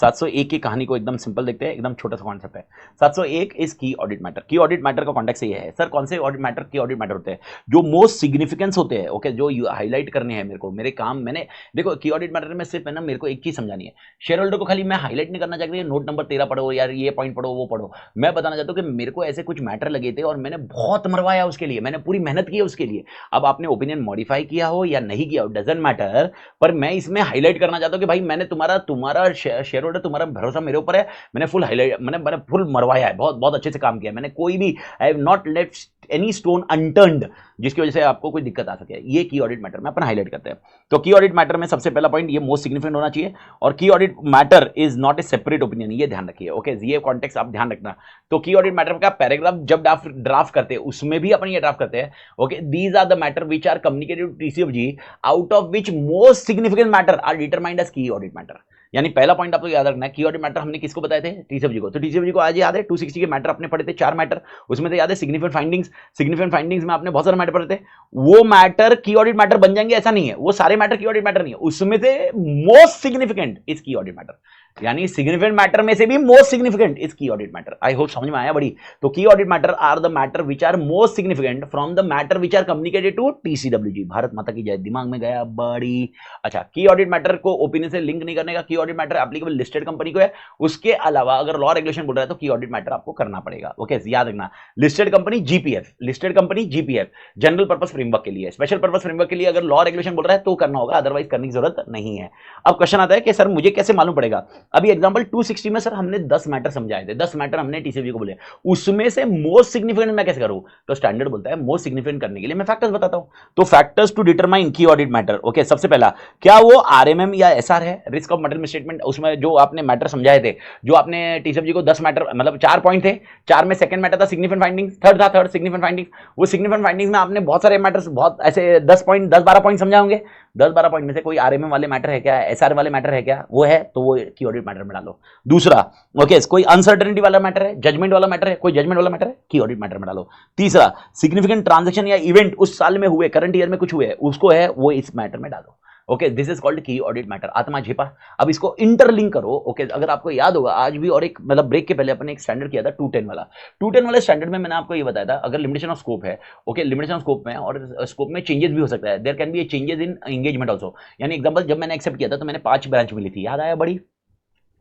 701 की कहानी को एकदम सिंपल देखते हैं, एकदम छोटा सा कॉन्सेप्ट है। 701 इज की ऑडिट मैटर। की ऑडिट मैटर का कॉन्टेक्स्ट ये है, सर कौन से ऑडिट मैटर की ऑडिट मैटर होते हैं जो मोस्ट सिग्निफिकेंस होते हैं, ओके, जो हाईलाइट करने हैं मेरे को, मेरे काम मैंने देखो की ऑडिट मैटर में सिर्फ है ना, मेरे को एक चीज समझानी है, शेयर होल्डर को खाली मैं हाईलाइट नहीं करना चाहती नोट नंबर 13 पढ़ो यार, ये पॉइंट पढ़ो वो पढ़ो। मैं बताना चाहता हूँ कि मेरे को ऐसे कुछ मैटर लगे थे और मैंने बहुत मरवाया उसके लिए, मैंने पूरी मेहनत की है उसके लिए। अब आपने ओपिनियन मॉडिफाई किया हो या नहीं किया हो डजेंट मैटर, पर मैं इसमें हाईलाइट करना चाहता हूँ कि भाई मैंने तुम्हारा तुम्हारा शेयर होल्डर, तुम्हारा भरोसा मेरे ऊपर है, मैंने फुल हाईलाइट, मैंने फुल मरवाया है, बहुत बहुत अच्छे से काम किया, मैंने कोई भी I have not left any stone unturned जिसकी वजह से आपको कोई दिक्कत आ सके। ये की ऑडिट मैटर में अपन हाईलाइट करते हैं। तो की ऑडिट मैटर में सबसे पहला पॉइंट ये मोस्ट सिग्निफिकेंट होना चाहिए, और की audit matter is not a separate opinion, ये ध्यान रखिए, ओके, ये कॉन्टेक्स्ट आप ध्यान रखना। तो की ऑडिट मैटर का पैराग्राफ जब ड्राफ्ट करते हैं उसमें भी अपन ये ड्राफ्ट करते हैं, okay, these are the matter which are communicated to TCFG, out of which most significant matter are determined as key audit matter. यानी पहला पॉइंट आपको याद रखना है, की ऑडिट मैटर हमने किसको बताए थे, टीसीएफजी को। तो टीसीएफजी को आज याद है 260 के मैटर अपने पढ़े थे, 4 मैटर, उसमें से याद है सिग्निफिकेंट फाइंडिंग्स, सिग्निफिकेंट फाइंडिंग्स में आपने बहुत सारे मैटर पढ़े थे, वो मैटर की ऑडिट मैटर बन जाएंगे ऐसा नहीं है, वो सारे मैटर की ऑडिट मैटर नहीं है, उसमें से most significant is key audit matter, यानी सिग्निफिकेंट मैटर में से भी most significant is key audit matter. I hope समझ में आया बड़ी। तो key audit matter are the matter which are most significant from the matter which are communicated to TCWG. Bharat Mata की जय, दिमाग में गया बड़ी। अच्छा, की ऑडिट मैटर को ओपिनियन से लिंक नहीं करने का, key audit matter applicable listed company को है, उसके अलावा अगर लॉ रेगुलेशन बोल रहा है तो की ऑडिट मैटर आपको करना पड़ेगा, ओके, याद रखना। Listed company GPF, listed company GPF general purpose framework के लिए, स्पेशल पर्पस फ्रेमवर्क के लिए अगर लॉ रेगुलेशन बोल रहा है तो करना होगा, अदरवाइज करने की जरूरत नहीं है। अब क्वेश्चन आता है कि सर मुझे कैसे मालूम पड़ेगा। अभी एग्जांपल 260 में सर हमने 10 मैटर समझाए थे, 10 मैटर हमने टीसीबी को बोले, उसमें से मोस्ट सिग्निफिकेंट मैं कैसे करूं। तो स्टैंडर्ड बोलता है मोस्ट सिग्निफिकेंट करने के लिए मैं फैक्टर्स बताता हूं। तो factors to determine key audit matter, okay, सबसे पहला क्या वो आरएमएम या एसआर है, रिस्क ऑफ मटेरियल मिसस्टेटमेंट, उसमें जो आपने मैटर समझाए थे, जो आपने टीसीबी को 10 मैटर मतलब 4 पॉइंट थे, 4 में सेकंड मैटर था सिग्निफिकेंट फाइंडिंग, थर्ड था थर्ड सिग्निफिकेंट फाइंडिंग, वो सिग्निफिकेंट फाइंडिंग में आपने बहुत सारे मैटर्स, बहुत ऐसे 10 पॉइंट 10-12 पॉइंट समझा होंगे, 10-12 पॉइंट में से कोई आरएमएम वाले मैटर है क्या, एसआर वाले मैटर है क्या, वो है तो वो की ऑडिट मैटर में डालो। दूसरा, ओके, कोई अनसर्टेनिटी वाला मैटर है, जजमेंट वाला मैटर है, कोई जजमेंट वाला मैटर है, की ऑडिट मैटर में डालो। तीसरा, सिग्निफिकेंट ट्रांजैक्शन या इवेंट उस साल में हुए, करंट ईयर में कुछ हुए, उसको है वो इस मैटर में डालो, ओके, दिस इज कॉल्ड की ऑडिट मैटर। आत्मा झेपा। अब इसको इंटरलिंक करो, ओके, अगर आपको याद होगा आज भी, और एक मतलब ब्रेक के पहले अपन एक स्टैंडर्ड किया था 210 वाला, 210 वाले स्टैंडर्ड में मैंने आपको ये बताया था, अगर लिमिटेशन ऑफ स्कोप है, ओके, लिमिटेशन ऑफ स्कोप में, और स्कोप में चेंजेस भी हो सकता है, there can be changes in engagement also. यानी एग्जांपल जब मैंने एक्सेप्ट किया था तो मैंने 5 ब्रांच मिली थी, याद आया बड़ी,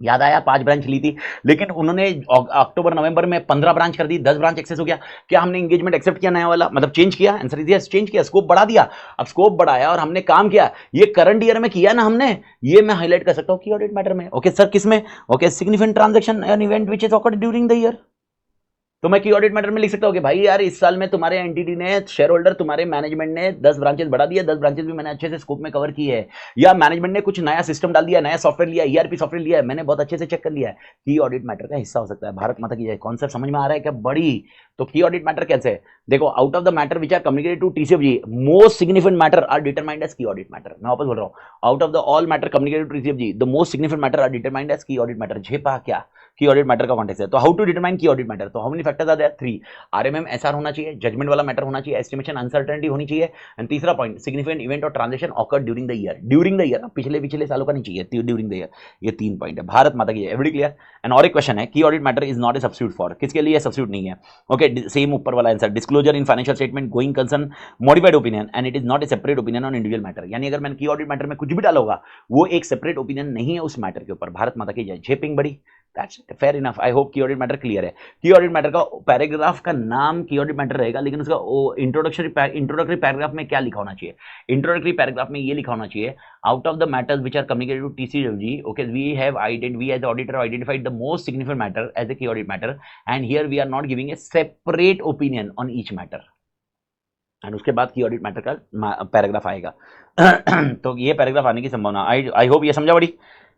याद आया, 5 ब्रांच ली थी, लेकिन उन्होंने अक्टूबर नवंबर में 15 ब्रांच कर दी, 10 ब्रांच एक्सेस हो गया। क्या हमने एंगेजमेंट एक्सेप्ट किया नया वाला, मतलब चेंज किया, आंसर इज यस, चेंज किया, स्कोप बढ़ा दिया। अब स्कोप बढ़ाया और हमने काम किया, ये करंट ईयर में किया ना हमने, ये मैं हाईलाइट कर सकता हूं की ऑडिट मैटर में, ओके सर, किसमें, okay, significant transaction and event which is awkward during the year. तो मैं की ऑडिट मैटर में लिख सकता हूँ कि भाई यार इस साल में तुम्हारे एंटिटी ने, शेयर होल्डर, तुम्हारे मैनेजमेंट ने 10 ब्रांचेस बढ़ा दिया, 10 ब्रांचेस भी मैंने अच्छे से स्कोप में कवर की है, या मैनेजमेंट ने कुछ नया सिस्टम डाल दिया, नया सॉफ्टवेयर लिया, ईआरपी सॉफ्टवेयर लिया है, मैंने बहुत अच्छे से चेक कर लिया है, की ऑडिट मैटर का हिस्सा हो सकता है। भारत माता की जय। कॉन्सेप्ट समझ में आ रहा है क्या बड़ी। तो की ऑडिट मैटर कैसे है, देखो, out of the matter which are communicated to TCFG, most significant matter are determined as key audit matter. मैं वापस बोल रहा हूँ, out of the all matter communicated to TCFG, the most significant matter are determined as key audit matter. झेपा क्या key audit matter का context है। तो how to determine key audit matter, तो how many factors are there, 3, RMM SR होना चाहिए, judgement वाला matter होना चाहिए, एस्टिमेशन अनसर्टेनिटी होनी चाहिए, एंड तीसरा पॉइंट, सिग्निफिकेंट इवेंट और transaction awkward during the year. During the year, पिछले सालों का नहीं चाहिए, ड्यूरिंग द ईयर। ये 3 पॉइंट है। भारत माता की, एवरी क्लियर। एंड और एक क्वेश्चन है, की audit matter is not a substitute for, किसके लिए सब्स्टिट्यूट नहीं है, ओके, सेम ऊपर वाला answer, disclosure in financial statement, going concern, modified opinion, and it is not a separate opinion on individual matter. यानी अगर मैंने की ऑडिट मैटर में कुछ भी डाला होगा, वो एक सेपरेट ओपिनियन नहीं है उस मैटर के ऊपर। भारत माता की जय। झेपिंग बड़ी, that's fair enough. I hope की ऑडिट मैटर क्लियर है। की ऑडिट मैटर का पैराग्राफ का नाम की ऑडिट मैटर रहेगा, लेकिन उसका इंट्रोडक्टरी पैराग्राफ में क्या लिखा होना चाहिए, इंट्रोडक्टरी पैराग्राफ में ये लिखा होना चाहिए, out of the matters which are communicated to TCWG, okay, we as auditor identified the most significant matter as a key audit matter, and here we are not giving a separate opinion on each matter. And उसके बाद की audit matter का paragraph आएगा। तो ये paragraph आने की संभावना, आई होप ये समझा बड़ी।